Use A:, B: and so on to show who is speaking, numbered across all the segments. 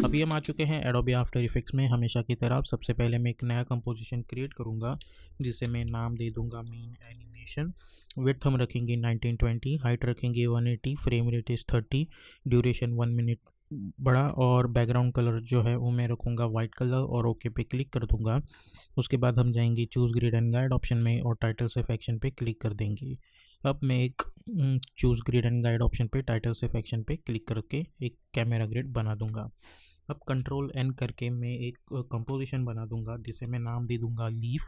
A: अभी हम आ चुके हैं एडोबी आफ्टर इफेक्ट्स में। हमेशा की तरह सबसे पहले मैं एक नया कंपोजिशन क्रिएट करूंगा जिसे मैं नाम दे दूंगा मेन एनिमेशन। विड्थ हम रखेंगे 1920, हाइट रखेंगे 180, frame rate is 30, duration 1 minute बड़ा, और बैकग्राउंड कलर जो है वो मैं रखूँगा वाइट कलर और ओके पे क्लिक कर दूंगा। उसके बाद हम जाएंगे choose grid and guide option में और टाइटल से फैक्शन पे क्लिक कर देंगे। अब मैं एक choose grid and guide option पे टाइटल से फैक्शन पे क्लिक करके एक कैमरा ग्रिड बना दूंगा। अब कंट्रोल एन करके मैं एक कंपोजिशन बना दूंगा जिसे मैं नाम दे दूंगा लीफ,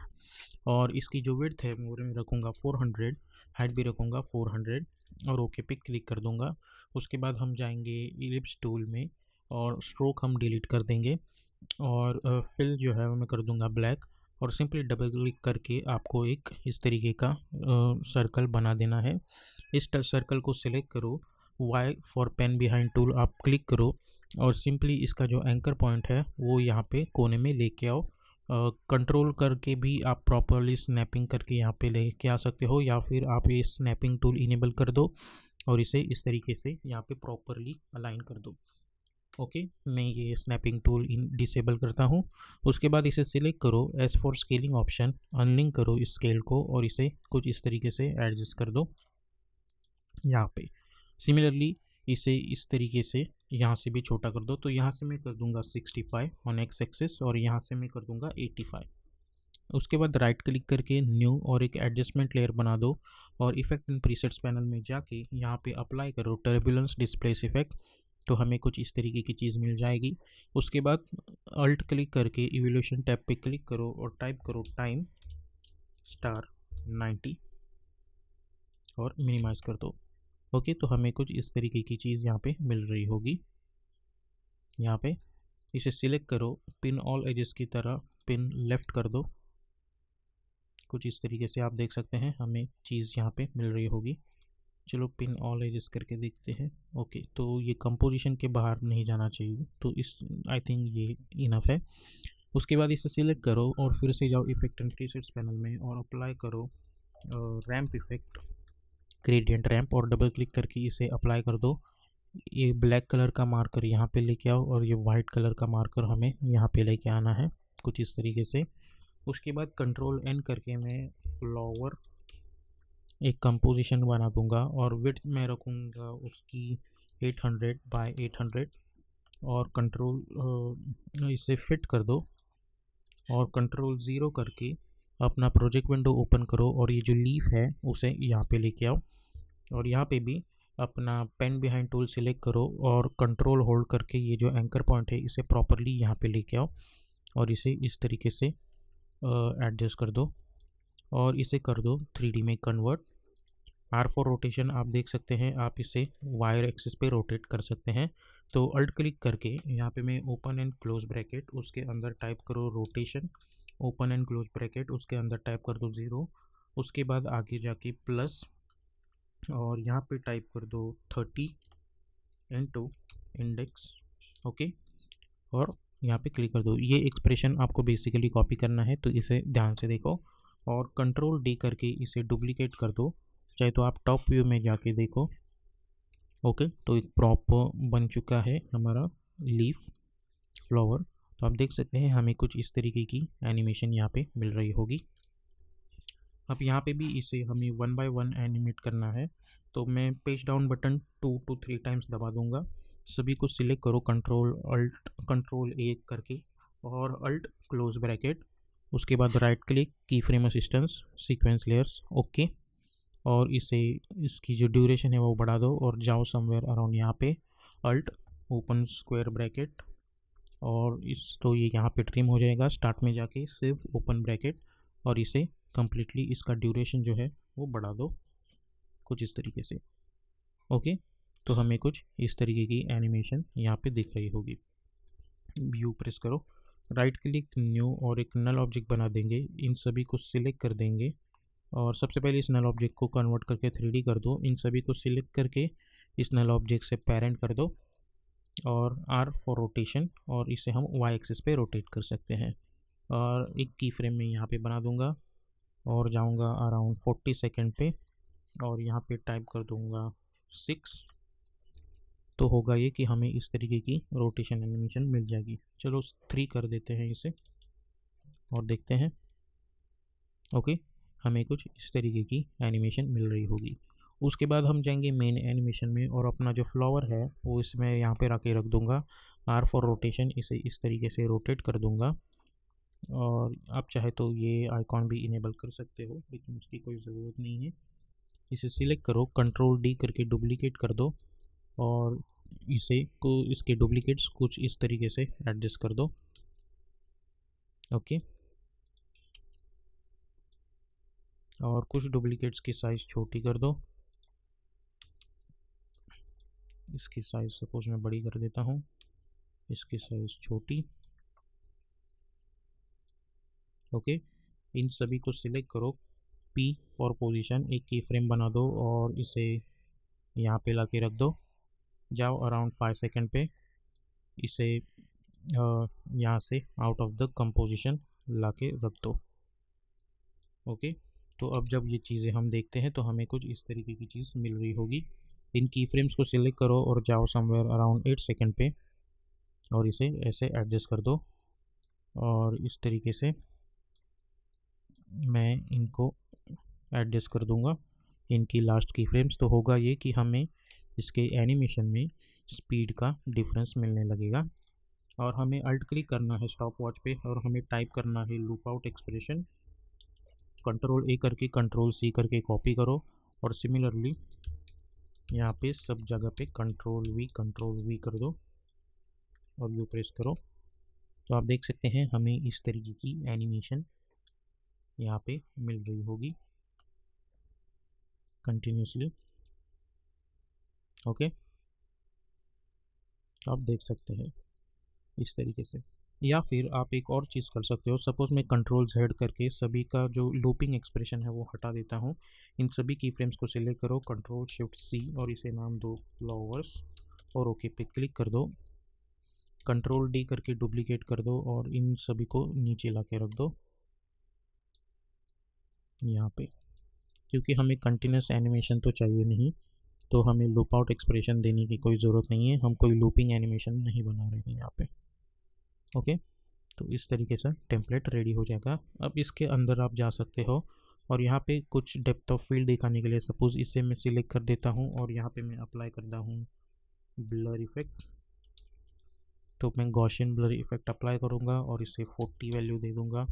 A: और इसकी जो विड्थ है वो मैं रखूँगा 400, हाइट भी रखूँगा 400 और ओके पे क्लिक कर दूंगा। उसके बाद हम जाएंगे इलिप्स टूल में और स्ट्रोक हम डिलीट कर देंगे और फिल जो है वो मैं कर दूंगा ब्लैक, और सिंपली डबल क्लिक करके आपको एक इस तरीके का सर्कल बना देना है। इस सर्कल को सिलेक्ट करो, why for pen behind tool आप क्लिक करो और सिंपली इसका जो एंकर पॉइंट है वो यहाँ पे कोने में लेके आओ। कंट्रोल करके भी आप प्रॉपरली स्नैपिंग करके यहाँ पे लेके आ सकते हो, या फिर आप ये स्नैपिंग टूल इनेबल कर दो और इसे इस तरीके से यहाँ पे प्रॉपरली अलाइन कर दो। ओके, मैं ये स्नैपिंग टूल डिसेबल करता हूँ। उसके बाद इसे सिलेक्ट करो, S for scaling option, unlink करो इस स्केल को और इसे कुछ इस तरीके से एडजस्ट कर दो यहाँ पे। सिमिलरली इसे इस तरीके से यहाँ से भी छोटा कर दो, तो यहाँ से मैं कर दूंगा 65 ऑन एक्स एक्सिस और यहाँ से मैं कर दूंगा 85। उसके बाद राइट क्लिक करके न्यू और एक एडजस्टमेंट लेयर बना दो और इफेक्ट एंड प्रीसेट्स पैनल में जाके यहाँ पे अप्लाई करो टर्बुलेंस डिस्प्लेस इफेक्ट, तो हमें कुछ इस तरीके की चीज़ मिल जाएगी। उसके बाद अल्ट क्लिक करके इवोल्यूशन टैब पे क्लिक करो और टाइप करो टाइम स्टार 90 और मिनिमाइज कर दो। ओके, तो हमें कुछ इस तरीके की चीज़ यहाँ पे मिल रही होगी। यहाँ पे इसे सिलेक्ट करो, पिन ऑल एजेस की तरह पिन लेफ्ट कर दो, कुछ इस तरीके से आप देख सकते हैं हमें चीज़ यहाँ पे मिल रही होगी। चलो पिन ऑल एजेस करके देखते हैं। ओके, तो ये कंपोजिशन के बाहर नहीं जाना चाहिए, तो इस आई थिंक ये इनफ है। उसके बाद इसे सिलेक्ट करो और फिर से जाओ इफेक्ट एंड प्रीसेट्स पैनल में और अप्लाई करो रैम्प इफेक्ट, ग्रेडियंट रैम्प, और डबल क्लिक करके इसे अप्लाई कर दो। ये ब्लैक कलर का मार्कर यहाँ पे लेके आओ और ये वाइट कलर का मार्कर हमें यहाँ पे लेके आना है, कुछ इस तरीके से। उसके बाद कंट्रोल एन करके मैं फ्लावर एक कंपोजिशन बना दूंगा और विड्थ मैं रखूँगा उसकी 800 बाय 800 और कंट्रोल इसे फिट कर दो और कंट्रोल 0 करके अपना प्रोजेक्ट विंडो ओपन करो और ये जो लीफ है उसे यहाँ पे लेके आओ और यहाँ पे भी अपना पेन बिहाइंड टूल सिलेक्ट करो और कंट्रोल होल्ड करके ये जो एंकर पॉइंट है इसे प्रॉपरली यहाँ पे लेके आओ और इसे इस तरीके से एडजस्ट कर दो और इसे कर दो 3D में कन्वर्ट। आर फॉर रोटेशन आप देख सकते हैं, आप इसे वायर एक्सिस पे रोटेट कर सकते हैं। तो अल्ट क्लिक करके यहाँ पे मैं ओपन एंड क्लोज ब्रैकेट उसके अंदर टाइप करो rotation, open and close bracket उसके अंदर टाइप कर दो 0, उसके बाद आगे जाके प्लस और यहाँ पे टाइप कर दो 30 इंटू इंडेक्स। ओके, और यहाँ पे क्लिक कर दो। ये एक्सप्रेशन आपको बेसिकली कॉपी करना है तो इसे ध्यान से देखो और कंट्रोल डी करके इसे डुप्लीकेट कर दो, चाहे तो आप टॉप व्यू में जाके देखो। ओके, तो एक प्रॉपर बन चुका है हमारा लीफ फ्लावर। तो आप देख सकते हैं हमें कुछ इस तरीके की एनिमेशन यहाँ पे मिल रही होगी। अब यहाँ पे भी इसे हमें 1 बाय 1 एनिमेट करना है, तो मैं page down button 2 to 3 times दबा दूंगा। सभी को सिलेक्ट करो कंट्रोल ए करके और अल्ट क्लोज ब्रैकेट, उसके बाद राइट क्लिक की frame assistance sequence layers okay, और इसे इसकी जो ड्यूरेशन है वो बढ़ा दो और जाओ समवेयर अराउंड यहाँ पे अल्ट ओपन स्क्वायर ब्रैकेट और इस तो ये यहाँ पे ट्रिम हो जाएगा। स्टार्ट में जाके सिर्फ ओपन ब्रैकेट और इसे कम्प्लीटली इसका ड्यूरेशन जो है वो बढ़ा दो कुछ इस तरीके से। ओके, तो हमें कुछ इस तरीके की एनिमेशन यहाँ पे दिख रही होगी। व्यू प्रेस करो, राइट क्लिक न्यू और एक नल ऑब्जेक्ट बना देंगे। इन सभी को सिलेक्ट कर देंगे और सबसे पहले इस नल ऑब्जेक्ट को कन्वर्ट करके 3D कर दो। इन सभी को सिलेक्ट करके इस नल ऑब्जेक्ट से पेरेंट कर दो और आर फॉर रोटेशन, और इसे हम वाई एक्सिस पे रोटेट कर सकते हैं। और एक की फ्रेम में यहाँ पे बना दूंगा और जाऊंगा अराउंड 40 सेकेंड पे और यहाँ पे टाइप कर दूंगा 6 तो होगा ये कि हमें इस तरीके की रोटेशन एनिमेशन मिल जाएगी। चलो 3 कर देते हैं इसे और देखते हैं। ओके, हमें कुछ इस तरीके की एनिमेशन मिल रही होगी। उसके बाद हम जाएंगे मेन एनिमेशन में और अपना जो फ्लावर है वो इसमें यहाँ पे रख दूंगा। आर फॉर रोटेशन, इसे इस तरीके से रोटेट कर दूंगा। और आप चाहे तो ये आइकॉन भी इनेबल कर सकते हो, लेकिन उसकी कोई ज़रूरत नहीं है। इसे सिलेक्ट करो, कंट्रोल डी करके डुप्लीकेट कर दो और इसे को इसके डुप्लीकेट्स कुछ इस तरीके से एडजस्ट कर दो। ओके, और कुछ डुप्लीकेट्स की साइज़ छोटी कर दो। इसकी साइज़ सपोज मैं बड़ी कर देता हूँ, इसकी साइज़ छोटी। ओके, इन सभी को सिलेक्ट करो, P फॉर पोजीशन, एक की फ्रेम बना दो और इसे यहाँ पे ला के रख दो। जाओ अराउंड 5 सेकेंड पे, इसे यहाँ से आउट ऑफ द कंपोजिशन ला के रख दो। ओके, तो अब जब ये चीज़ें हम देखते हैं तो हमें कुछ इस तरीके की चीज़ मिल रही होगी। इन की फ्रेम्स को सिलेक्ट करो और जाओ समवेयर अराउंड 8 सेकेंड पे और इसे ऐसे एडजस्ट कर दो और इस तरीके से मैं इनको एडजस्ट कर दूंगा इनकी लास्ट की फ्रेम्स। तो होगा ये कि हमें इसके एनिमेशन में स्पीड का डिफरेंस मिलने लगेगा। और हमें अल्ट क्लिक करना है स्टॉप वॉच पे और हमें टाइप करना है लूप आउट एक्सप्रेशन। कंट्रोल ए करके कंट्रोल सी करके कॉपी करो और सिमिलरली यहाँ पे सब जगह पे कंट्रोल वी कर दो और यू प्रेस करो। तो आप देख सकते हैं हमें इस तरीके की एनिमेशन यहाँ पे मिल रही होगी कंटिन्यूसली। ओके, तो आप देख सकते हैं इस तरीके से। या फिर आप एक और चीज़ कर सकते हो, सपोज़ मैं कंट्रोल Z करके सभी का जो लूपिंग एक्सप्रेशन है वो हटा देता हूँ। इन सभी की फ्रेम्स को सिलेक्ट करो, कंट्रोल शिफ्ट C और इसे नाम दो फ्लावर्स और ओके पे क्लिक कर दो। कंट्रोल D करके डुप्लीकेट कर दो और इन सभी को नीचे ला के रख दो यहाँ पे। क्योंकि हमें कंटिन्यूस एनिमेशन तो चाहिए नहीं, तो हमें लूप आउट एक्सप्रेशन देने की कोई ज़रूरत नहीं है, हम कोई लूपिंग एनिमेशन नहीं बना रहे हैं यहाँ पे। ओके, तो इस तरीके से टेम्पलेट रेडी हो जाएगा। अब इसके अंदर आप जा सकते हो और यहाँ पे कुछ डेप्थ ऑफ फील्ड दिखाने के लिए सपोज़ इसे मैं सिलेक्ट कर देता हूँ और यहाँ पे मैं अप्लाई करता हूँ ब्लर इफेक्ट। तो मैं गॉसियन ब्लर इफेक्ट अप्लाई करूँगा और इसे 40 वैल्यू दे दूँगा।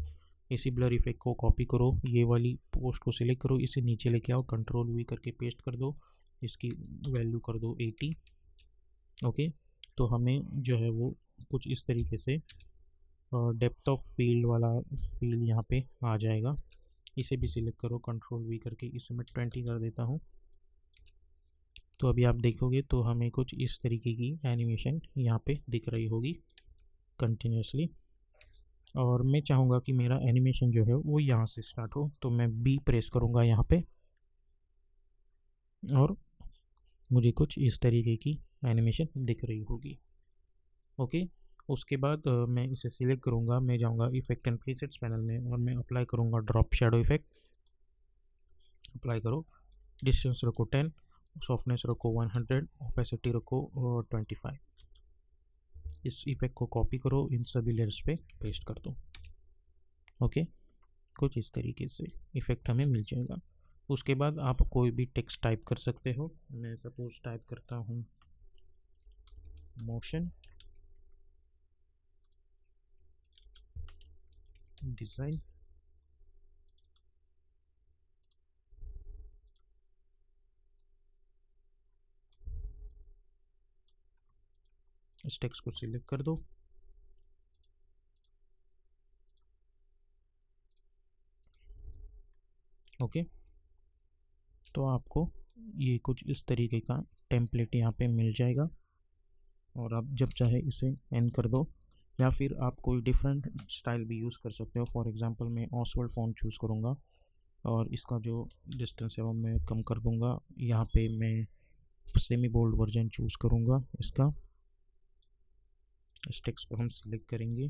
A: इसी ब्लर इफेक्ट को कॉपी करो, ये वाली पोस्ट को सिलेक्ट करो, इसे नीचे लेके आओ, कंट्रोल वी करके पेस्ट कर दो, इसकी वैल्यू कर दो 80। ओके, तो हमें जो है वो कुछ इस तरीके से डेप्थ ऑफ फील्ड वाला फील यहाँ पे आ जाएगा। इसे भी सिलेक्ट करो, कंट्रोल वी करके इसे मैं 20 कर देता हूँ। तो अभी आप देखोगे तो हमें कुछ इस तरीके की एनिमेशन यहाँ पे दिख रही होगी कंटिन्यूसली। और मैं चाहूँगा कि मेरा एनिमेशन जो है वो यहाँ से स्टार्ट हो, तो मैं बी प्रेस करूँगा यहाँ पे और मुझे कुछ इस तरीके की एनिमेशन दिख रही होगी। ओके, उसके बाद मैं इसे सिलेक्ट करूँगा, मैं जाऊँगा इफेक्ट एंड प्रीसेट्स पैनल में और मैं अप्लाई करूँगा ड्रॉप शेडो इफेक्ट। अप्लाई करो, डिस्टेंस रखो 10, सॉफ्टनेस रखो 100, ओपेसिटी रखो 25। इस इफेक्ट को कॉपी करो, इन सभी लेयर्स पे पेस्ट कर दो। ओके, कुछ इस तरीके से इफेक्ट हमें मिल जाएगा। उसके बाद आप कोई भी टेक्स्ट टाइप कर सकते हो। मैं सपोज टाइप करता हूँ मोशन डिज़ाइन। इस टेक्स्ट को सिलेक्ट कर दो। ओके, तो आपको ये कुछ इस तरीके का टेम्पलेट यहाँ पे मिल जाएगा और आप जब चाहे इसे एंड कर दो या फिर आप कोई डिफरेंट स्टाइल भी यूज़ कर सकते हो। फॉर एग्जांपल मैं ऑसवर्ल्ड फॉन्ट चूज़ करूँगा और इसका जो डिस्टेंस है वो मैं कम कर दूँगा। यहाँ पे मैं सेमी बोल्ड वर्जन चूज़ करूँगा इसका। इस टेक्स्ट को हम सिलेक्ट करेंगे,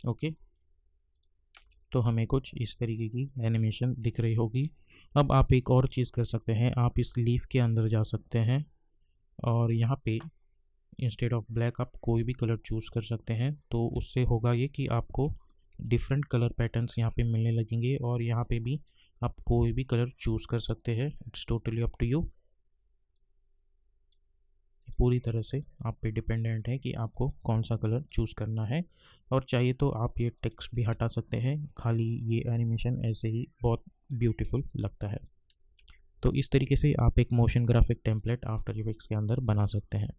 A: ओके, तो हमें कुछ इस तरीके की एनिमेशन दिख रही होगी। अब आप एक और चीज़ कर सकते हैं, आप इस लीफ के अंदर जा सकते हैं और यहाँ पे इंस्टेड ऑफ ब्लैक आप कोई भी कलर चूज़ कर सकते हैं। तो उससे होगा ये कि आपको डिफरेंट कलर पैटर्न्स यहाँ पे मिलने लगेंगे और यहाँ पे भी आप कोई भी कलर चूज़ कर सकते हैं। It's totally up to you, पूरी तरह से आप पे डिपेंडेंट है कि आपको कौन सा कलर चूज़ करना है। और चाहिए तो आप ये टेक्स्ट भी हटा सकते हैं, खाली ये एनिमेशन ऐसे ही बहुत ब्यूटीफुल लगता है। तो इस तरीके से आप एक motion graphic template after effects के अंदर बना सकते हैं।